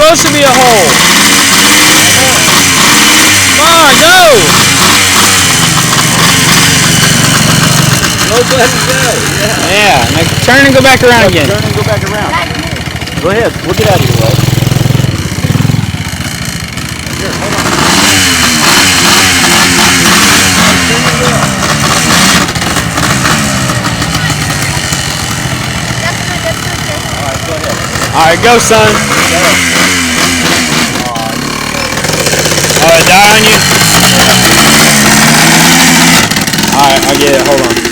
supposed to be a hole. Come on, go! Let it go. Yeah. Now turn and go back around again. Turn and go back around. Go ahead. We'll get out of your way. Here, hold on. Alright, go ahead. Alright, go, son. Alright, die on you. Alright, I'll get it. Hold on.